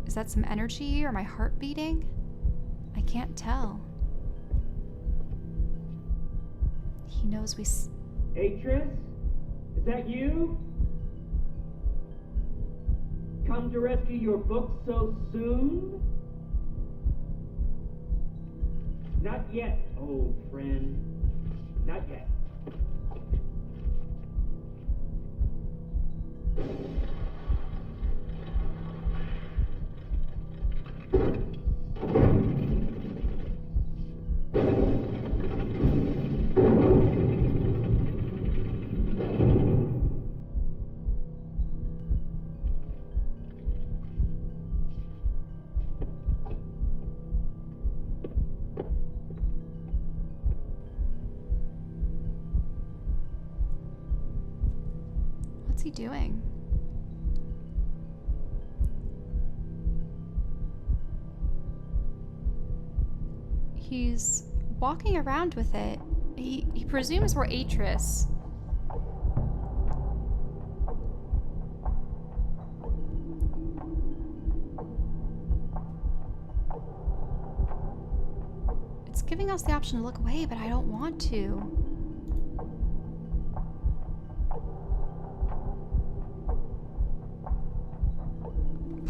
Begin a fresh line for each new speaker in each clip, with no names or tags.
Is that some energy or my heart beating? I can't tell. He knows we...
Atrus? Is that you? Come to rescue your book so soon? Not yet, old friend. Not yet.
What's he doing? He's walking around with it. He presumes we're Atrus. It's giving us the option to look away, but I don't want to.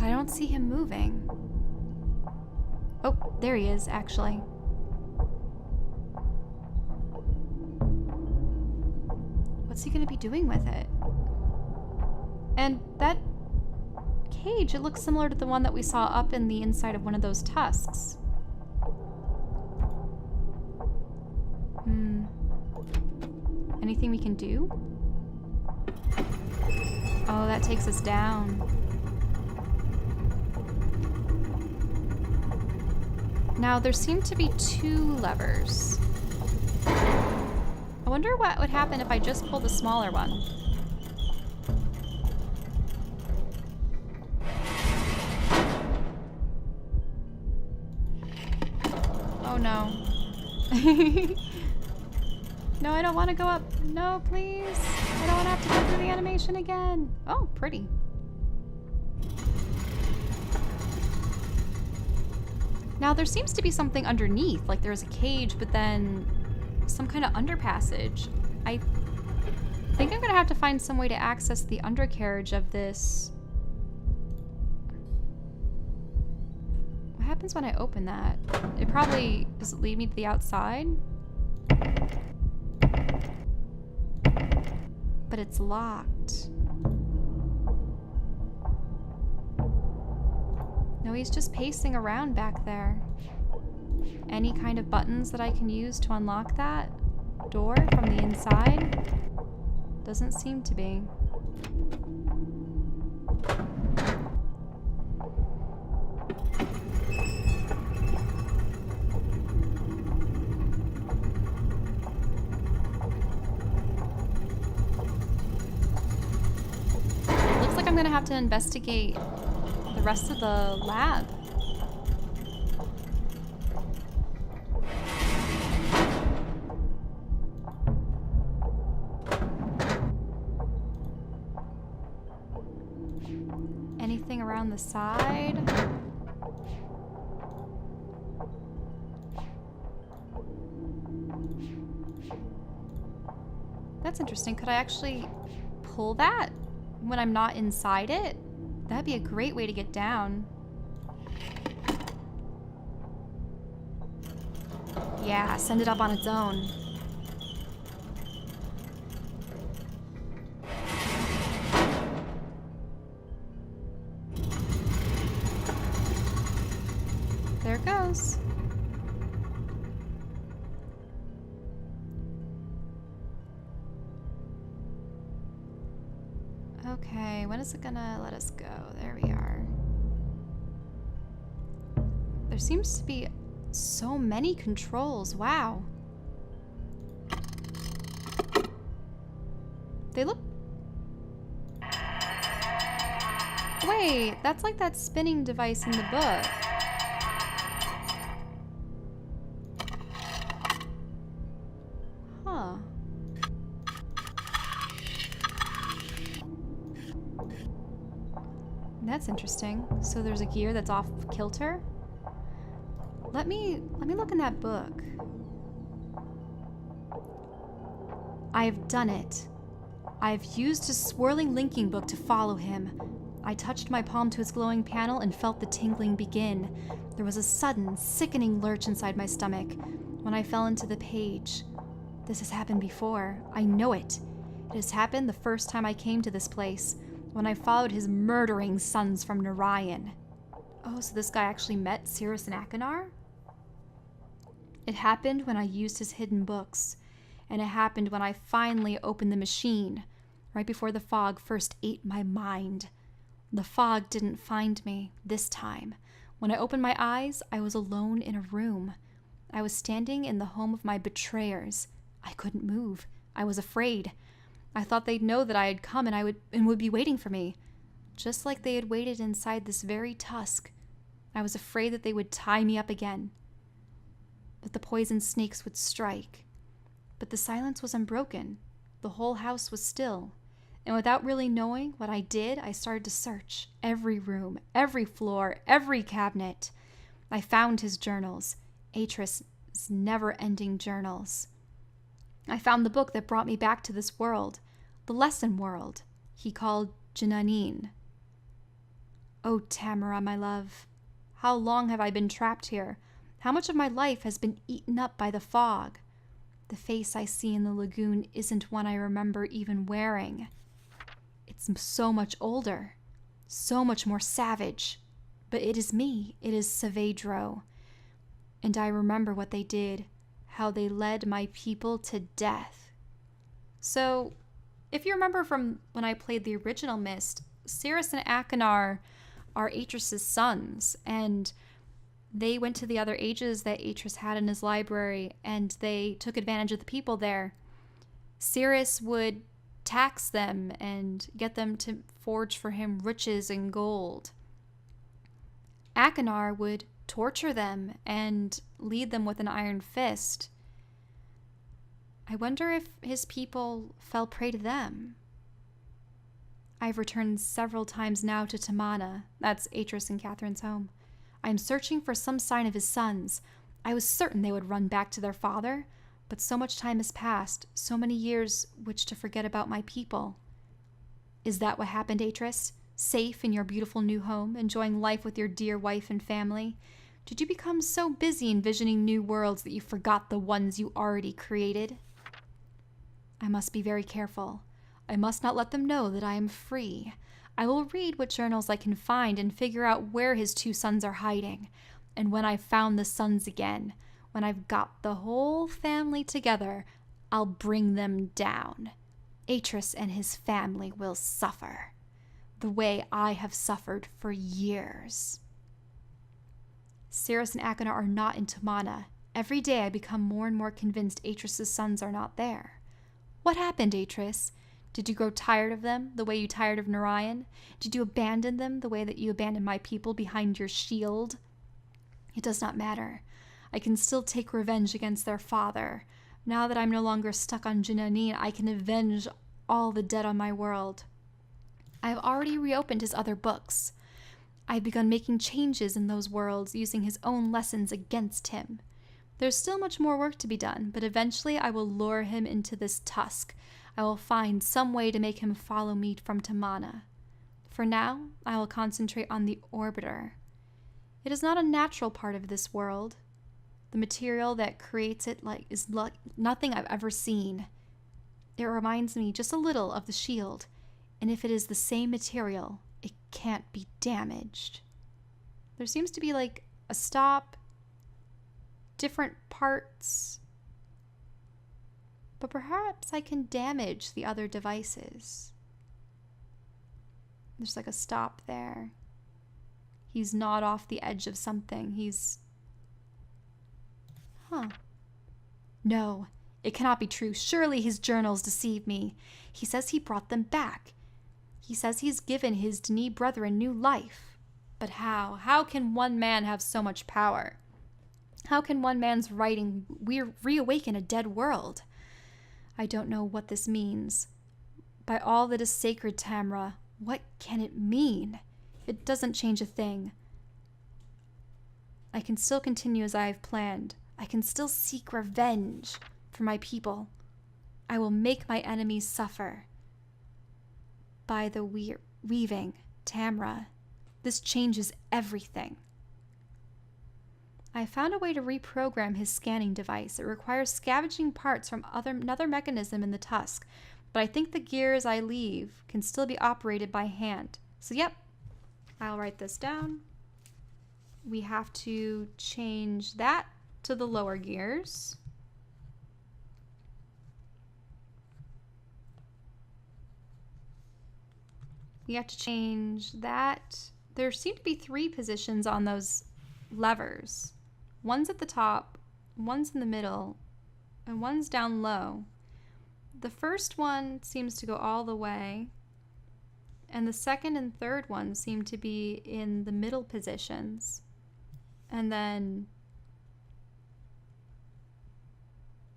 I don't see him moving. Oh, there he is, actually. What's he gonna be doing with it? And that cage, it looks similar to the one that we saw up in the inside of one of those tusks. Anything we can do? Oh, that takes us down. Now, there seem to be 2 levers. I wonder what would happen if I just pull the smaller one. Oh no. No, I don't want to go up. No, please. I don't want to have to go through the animation again. Oh, pretty. Now, there seems to be something underneath, like there's a cage, but then some kind of underpassage. I think I'm gonna have to find some way to access the undercarriage of this. What happens when I open that? It probably, does it lead me to the outside? But it's locked. No, he's just pacing around back there. Any kind of buttons that I can use to unlock that door from the inside? Doesn't seem to be. Looks like I'm gonna have to investigate the rest of the lab. Anything around the side? That's interesting. Could I actually pull that when I'm not inside it? That'd be a great way to get down. Yeah, send it up on its own. There it goes. Okay, when is it gonna let us go? There we are. There seems to be so many controls. Wow. They look... Wait, that's like that spinning device in the book. Huh. That's interesting. So there's a gear that's off kilter? Let me look in that book. I've done it. I've used his swirling linking book to follow him. I touched my palm to his glowing panel and felt the tingling begin. There was a sudden, sickening lurch inside my stomach when I fell into the page. This has happened before. I know it. It has happened the first time I came to this place, when I followed his murdering sons from Narayan. Oh, so this guy actually met Cirrus and Akinar? It happened when I used his hidden books, and it happened when I finally opened the machine, right before the fog first ate my mind. The fog didn't find me this time. When I opened my eyes, I was alone in a room. I was standing in the home of my betrayers. I couldn't move. I was afraid. I thought they'd know that I had come and would be waiting for me, just like they had waited inside this very tusk. I was afraid that they would tie me up again, that the poison snakes would strike. But the silence was unbroken. The whole house was still. And without really knowing what I did, I started to search every room, every floor, every cabinet. I found his journals, Atrus' never-ending journals. I found the book that brought me back to this world, the lesson world he called Jinanin. Oh, Tamara, my love, how long have I been trapped here? How much of my life has been eaten up by the fog? The face I see in the lagoon isn't one I remember even wearing. It's so much older, so much more savage. But it is me, it is Saavedro. And I remember what they did, how they led my people to death. So, if you remember from when I played the original Myst, Cirrus and Akinar are Atrus' sons, and they went to the other ages that Atrus had in his library, and they took advantage of the people there. Cirrus would tax them and get them to forge for him riches and gold. Akinar would torture them and lead them with an iron fist. I wonder if his people fell prey to them. I've returned several times now to Tamana, that's Atrus and Catherine's home. I am searching for some sign of his sons. I was certain they would run back to their father, but so much time has passed, so many years which to forget about my people. Is that what happened, Atrus? Safe in your beautiful new home, enjoying life with your dear wife and family? Did you become so busy envisioning new worlds that you forgot the ones you already created? I must be very careful. I must not let them know that I am free. I will read what journals I can find and figure out where his two sons are hiding. And when I've found the sons again, when I've got the whole family together, I'll bring them down. Atrus and his family will suffer, the way I have suffered for years. Cirrus and Akinar are not in Tamana. Every day I become more and more convinced Atrus' sons are not there. What happened, Atrus? Did you grow tired of them the way you tired of Narayan? Did you abandon them the way that you abandoned my people behind your shield? It does not matter. I can still take revenge against their father. Now that I'm no longer stuck on Jinanin, I can avenge all the dead on my world. I have already reopened his other books. I've begun making changes in those worlds, using his own lessons against him. There's still much more work to be done, but eventually I will lure him into this tusk. I will find some way to make him follow me from Tamana. For now, I will concentrate on the Orbiter. It is not a natural part of this world. The material that creates it is nothing I've ever seen. It reminds me just a little of the shield, and if it is the same material, it can't be damaged. There seems to be like a stop, different parts, but perhaps I can damage the other devices. There's like a stop there. He's not off the edge of something. No, it cannot be true. Surely his journals deceive me. He says he brought them back. He says he's given his Dni brethren new life. But how? How can one man have so much power? How can one man's writing reawaken a dead world? I don't know what this means. By all that is sacred, Tamra, what can it mean? It doesn't change a thing. I can still continue as I have planned. I can still seek revenge for my people. I will make my enemies suffer. By the weaving, Tamra, this changes everything. I found a way to reprogram his scanning device. It requires scavenging parts from another mechanism in the tusk, but I think the gears I leave can still be operated by hand. So yep, I'll write this down. We have to change that to the lower gears. We have to change that. There seem to be 3 positions on those levers. One's at the top, one's in the middle, and one's down low. The first one seems to go all the way, and the second and third one seem to be in the middle positions. And then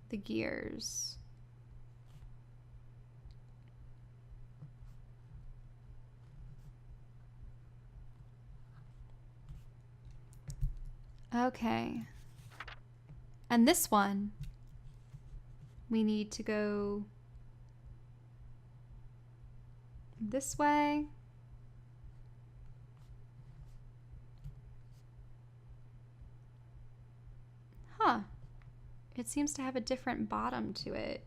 the gears. Okay. And this one, we need to go this way. Huh. It seems to have a different bottom to it.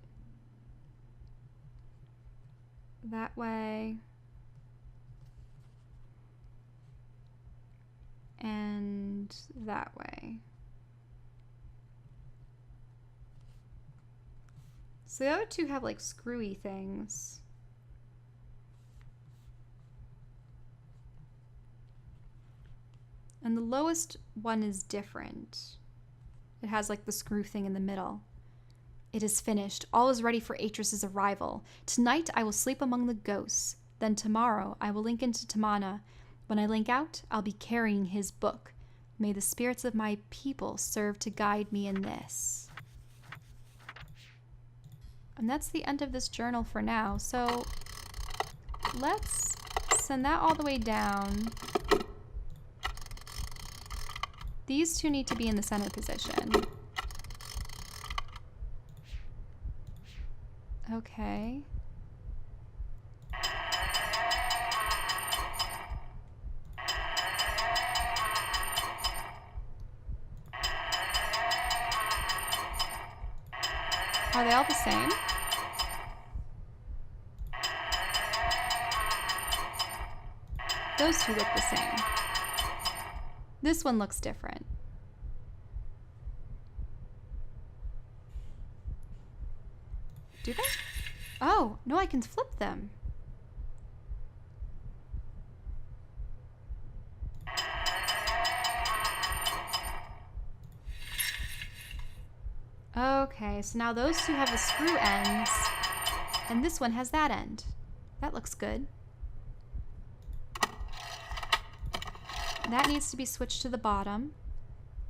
That way. And that way. So the other 2 have like screwy things. And the lowest one is different. It has like the screw thing in the middle. It is finished. All is ready for Atrus's arrival. Tonight I will sleep among the ghosts. Then tomorrow I will link into Tamana. When I link out, I'll be carrying his book. May the spirits of my people serve to guide me in this. And that's the end of this journal for now. So let's send that all the way down. These 2 need to be in the center position. Okay. Are they all the same? Those 2 look the same. This one looks different. Do they? Oh, no, I can flip them. Okay, so now those 2 have the screw ends, and this one has that end. That looks good. That needs to be switched to the bottom.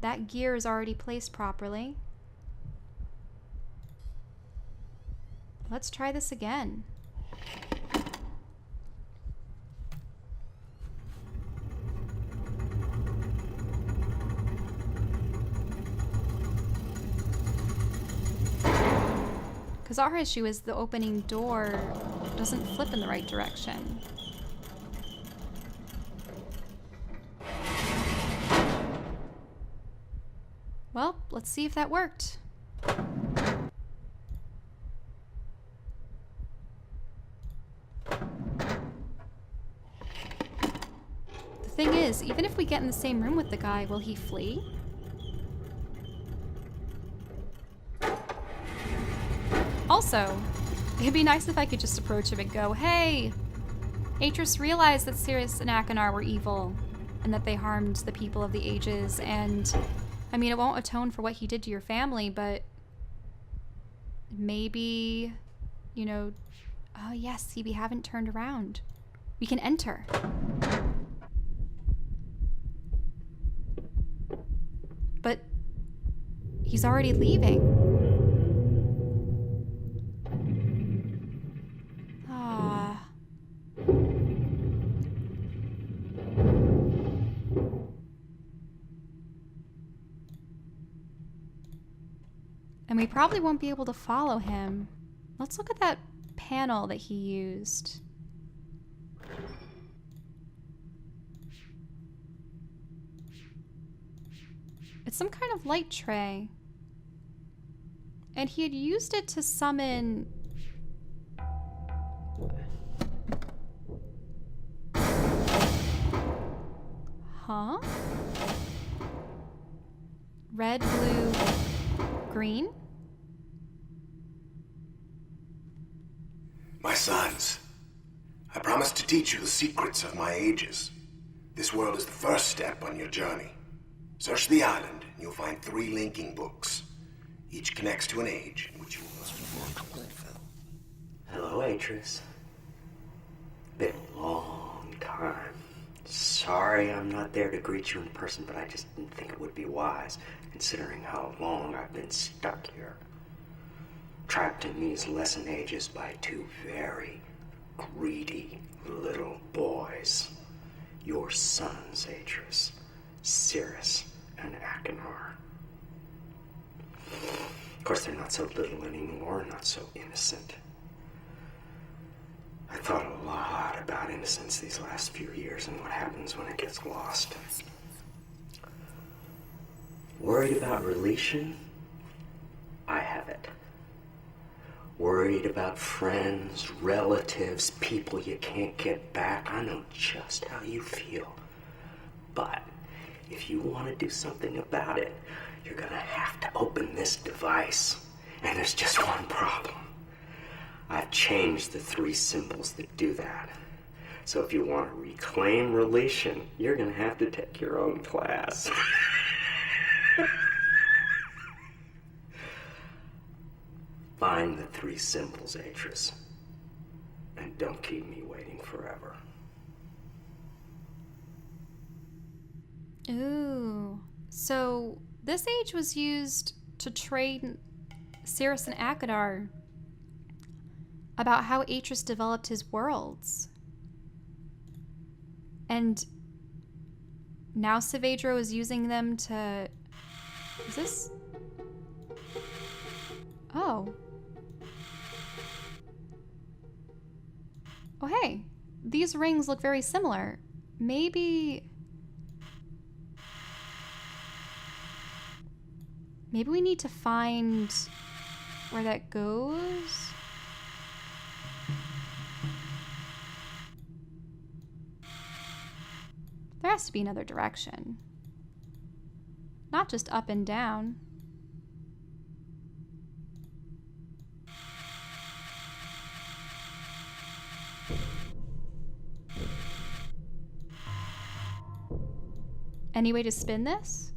That gear is already placed properly. Let's try this again. Because our issue is the opening door doesn't flip in the right direction. Well, let's see if that worked. The thing is, even if we get in the same room with the guy, will he flee? Also, it'd be nice if I could just approach him and go, hey, Atrus realized that Sirius and Akanar were evil and that they harmed the people of the ages, and I mean, it won't atone for what he did to your family, but maybe, you know, oh yes, see, we haven't turned around. We can enter. But he's already leaving. Ah. And we probably won't be able to follow him. Let's look at that panel that he used. It's some kind of light tray. And he had used it to summon... Huh? Red, blue, green?
My sons, I promised to teach you the secrets of my ages. This world is the first step on your journey. Search the island, and you'll find 3 linking books. Each connects to an age in which you must work.
Hello, Atrus. Been a long time. Sorry I'm not there to greet you in person, but I just didn't think it would be wise, considering how long I've been stuck here. Trapped in these lesson ages by 2 very greedy little boys. Your sons, Atrus, Cirrus, and Achenar. Of course, they're not so little anymore, not so innocent. I thought a lot about innocence these last few years and what happens when it gets lost. Worried about Releeshan? I have it. Worried about friends, relatives, people you can't get back. I know just how you feel. But if you want to do something about it, you're gonna have to open this device. And there's just one problem. I've changed the 3 symbols that do that. So if you want to reclaim Releeshan, you're gonna have to take your own class. Find the 3 symbols, Atrus. And don't keep me waiting forever.
Ooh. So this age was used to train Cirrus and Achenar about how Atrus developed his worlds. And now Saavedro is using them to... Is this... Oh. Oh, hey. These rings look very similar. Maybe we need to find where that goes. There has to be another direction. Not just up and down. Any way to spin this?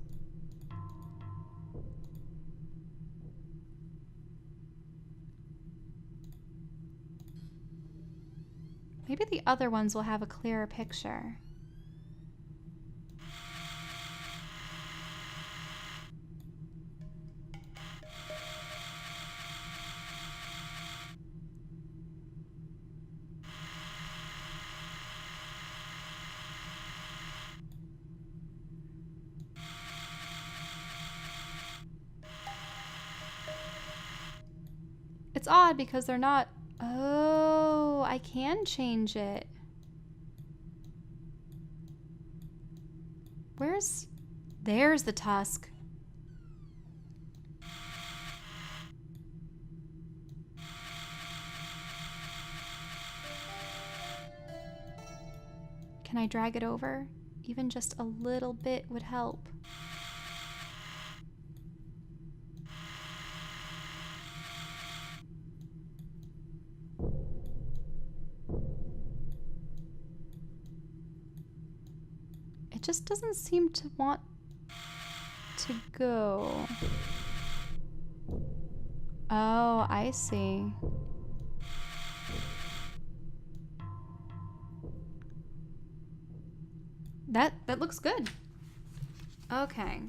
Maybe the other ones will have a clearer picture. It's odd because they're not... Oh, I can change it. Where's... There's the tusk. Can I drag it over? Even just a little bit would help. It just doesn't seem to want to go. Oh, I see. That looks good. Okay,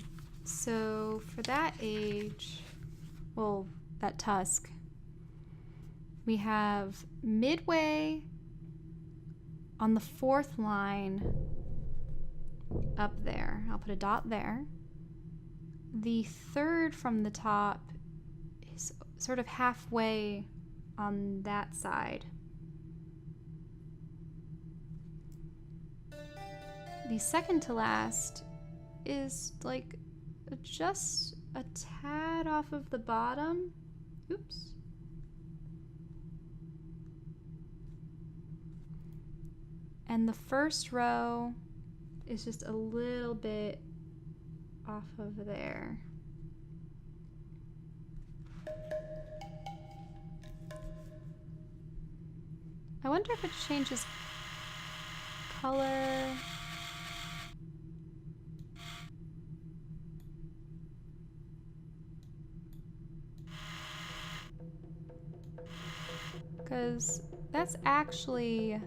so for that age, well, that tusk, we have midway on the 4th line up there. I'll put a dot there. The 3rd from the top sort of halfway on that side. The second to last is like just a tad off of the bottom. Oops. And the first row is just a little bit off of there. I wonder if it changes color. Because that's actually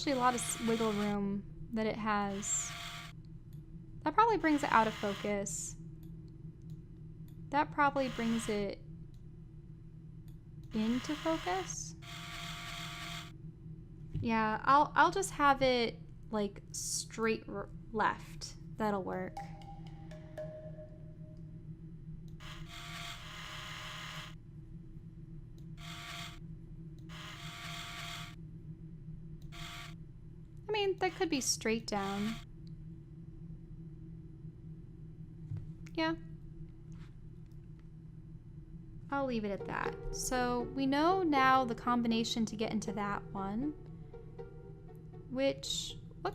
a lot of wiggle room that it has. That probably brings it out of focus. That probably brings it into focus. Yeah, I'll just have it like straight left. That'll work. I mean, that could be straight down. Yeah. I'll leave it at that. So we know now the combination to get into that one. What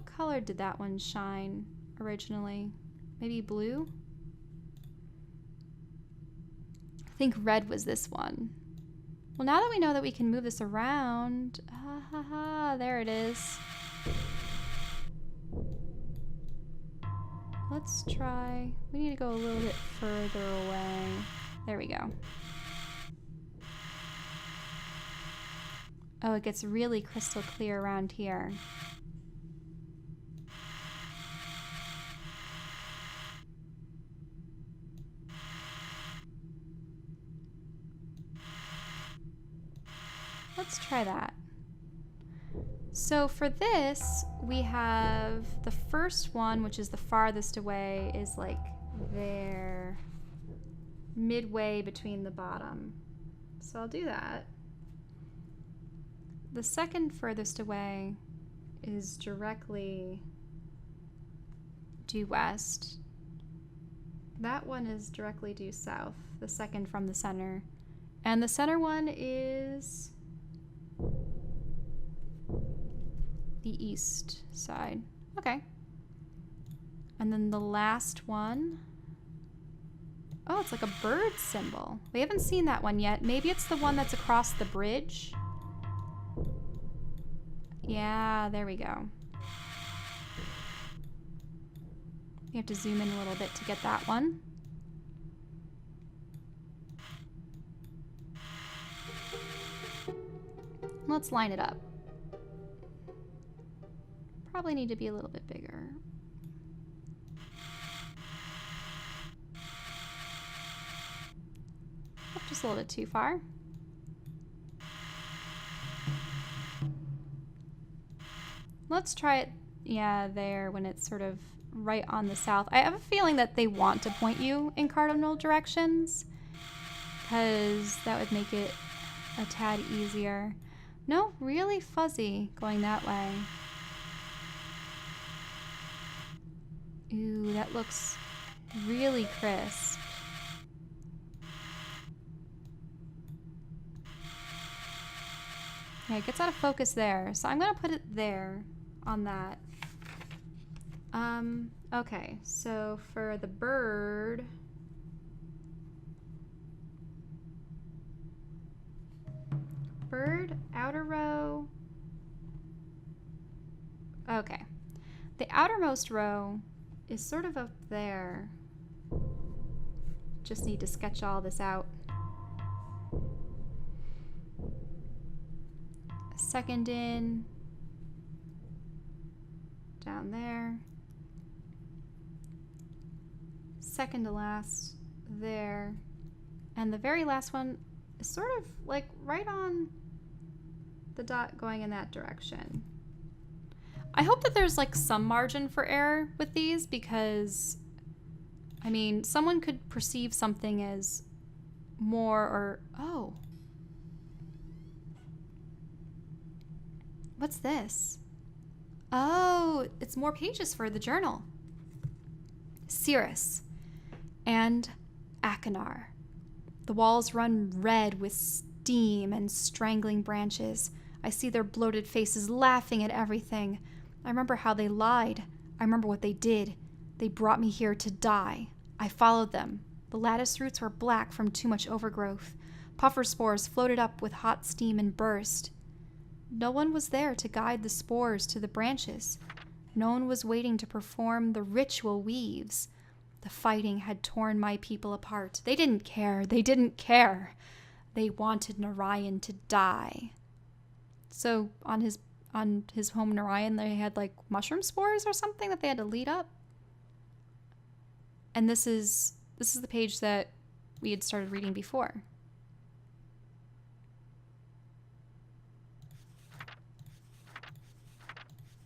color did that one shine originally? Maybe blue? I think red was this one. Well, now that we know that we can move this around, there it is. Let's try, we need to go a little bit further away. There we go. Oh, it gets really crystal clear around here. Let's try that. So for this, we have the first one, which is the farthest away, is like there, midway between the bottom. So I'll do that. The second furthest away is directly due west. That one is directly due south, the second from the center. And the center one is the east side. Okay. And then the last one, oh, it's like a bird symbol. We haven't seen that one yet. Maybe it's the one that's across the bridge. Yeah, there we go. You have to zoom in a little bit to get that one. Let's line it up. Probably need to be a little bit bigger. Oh, just a little bit too far. Let's try it, yeah, there when it's sort of right on the south. I have a feeling that they want to point you in cardinal directions because that would make it a tad easier. No, really fuzzy going that way. Ooh, that looks really crisp. Yeah, it gets out of focus there. So I'm gonna put it there on that. Okay, so for the bird, outer row. Okay, the outermost row is sort of up there. Just need to sketch all this out. Second in, down there. Second to last there. And the very last one is sort of like right on the dot going in that direction. I hope that there's like some margin for error with these because I mean, someone could perceive something as more or... Oh. What's this? Oh, it's more pages for the journal. Cirrus and Akinar. The walls run red with steam and strangling branches. I see their bloated faces laughing at everything. I remember how they lied. I remember what they did. They brought me here to die. I followed them. The lattice roots were black from too much overgrowth. Puffer spores floated up with hot steam and burst. No one was there to guide the spores to the branches. No one was waiting to perform the ritual weaves. The fighting had torn my people apart. They didn't care. They didn't care. They wanted Narayan to die. So on his home Narayan, they had like mushroom spores or something that they had to lead up. And this is the page that we had started reading before.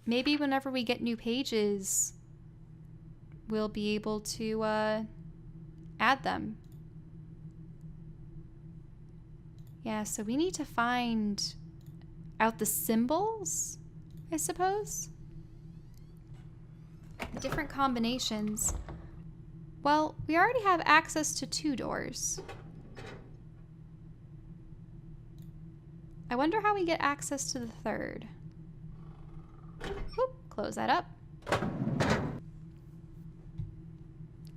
Maybe whenever we get new pages, we'll be able to add them. Yeah, so we need to find out the symbols, I suppose. Different combinations. Well, we already have access to 2 doors. I wonder how we get access to the 3rd. Whoop, close that up.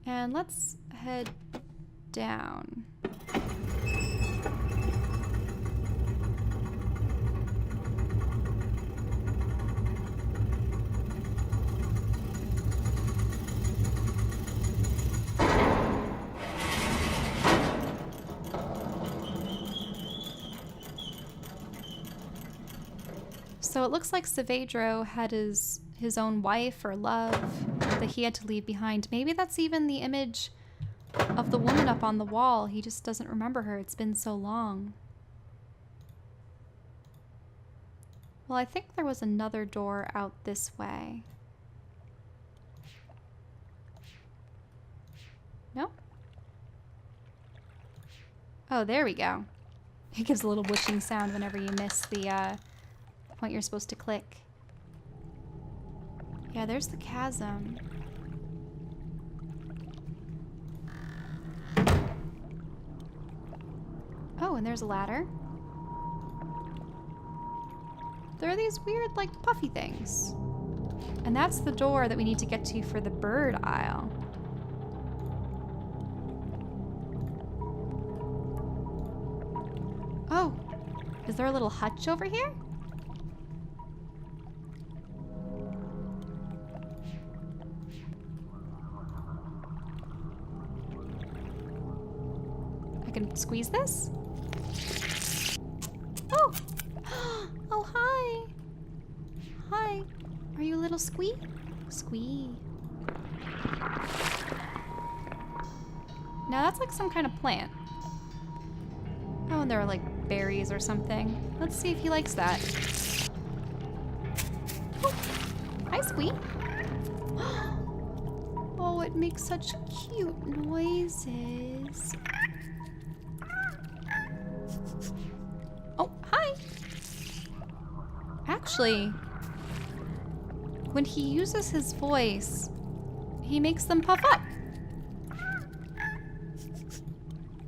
And let's head down. So it looks like Saavedro had his own wife or love that he had to leave behind. Maybe that's even the image of the woman up on the wall. He just doesn't remember her. It's been so long. Well, I think there was another door out this way. No? Oh, there we go. It gives a little whooshing sound whenever you miss the point you're supposed to click. Yeah, there's the chasm. Oh, and there's a ladder. There are these weird, like, puffy things. And that's the door that we need to get to for the bird aisle. Oh, is there a little hutch over here? I can squeeze this? Oh! Oh, hi! Hi. Are you a little squee? Squee. Now that's like some kind of plant. Oh, and there are like berries or something. Let's see if he likes that. Oh, hi, Squee. Oh, it makes such cute noises. Oh, hi. Actually, when he uses his voice, he makes them puff up.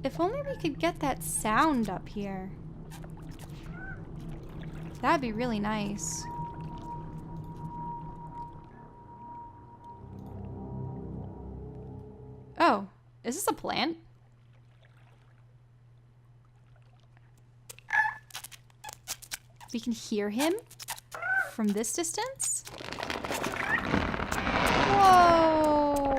If only we could get that sound up here. That'd be really nice. Oh, is this a plant? We can hear him from this distance? Whoa!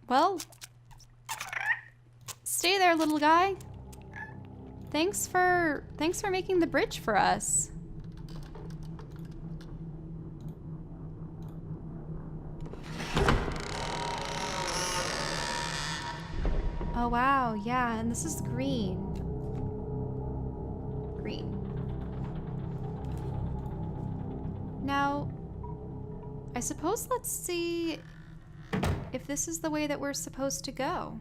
Well, stay there, little guy. Thanks for making the bridge for us. Oh wow, yeah, and this is green. Green. Now, I suppose let's see if this is the way that we're supposed to go.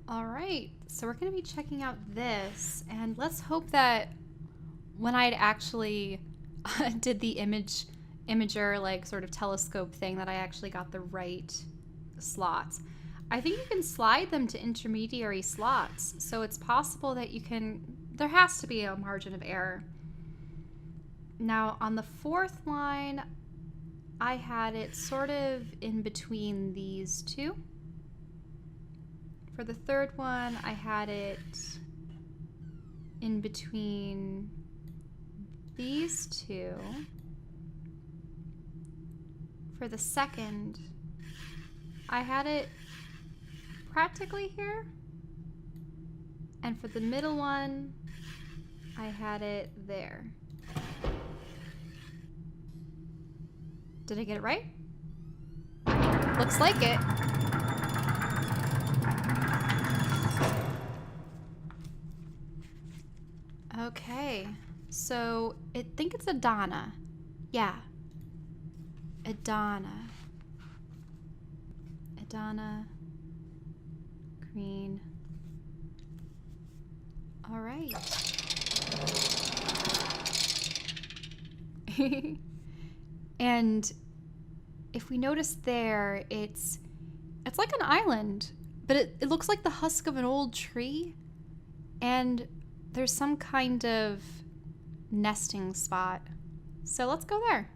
All right, so we're gonna be checking out this, and let's hope that when I'd actually did the imager, like, sort of telescope thing, that I actually got the right slots. I think you can slide them to intermediary slots, so it's possible that you can, there has to be a margin of error. Now, on the fourth line, I had it sort of in between these two. For the third one, I had it in between these two. For the second, I had it practically here. And for the middle one, I had it there. Did I get it right? Looks like it. Okay, so I think it's Adana. Yeah. Adana. Adana. Green. All right. And if we notice there, it's like an island, but it looks like the husk of an old tree. And there's some kind of nesting spot. So let's go there.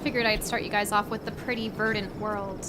Figured I'd start you guys off with the pretty verdant world.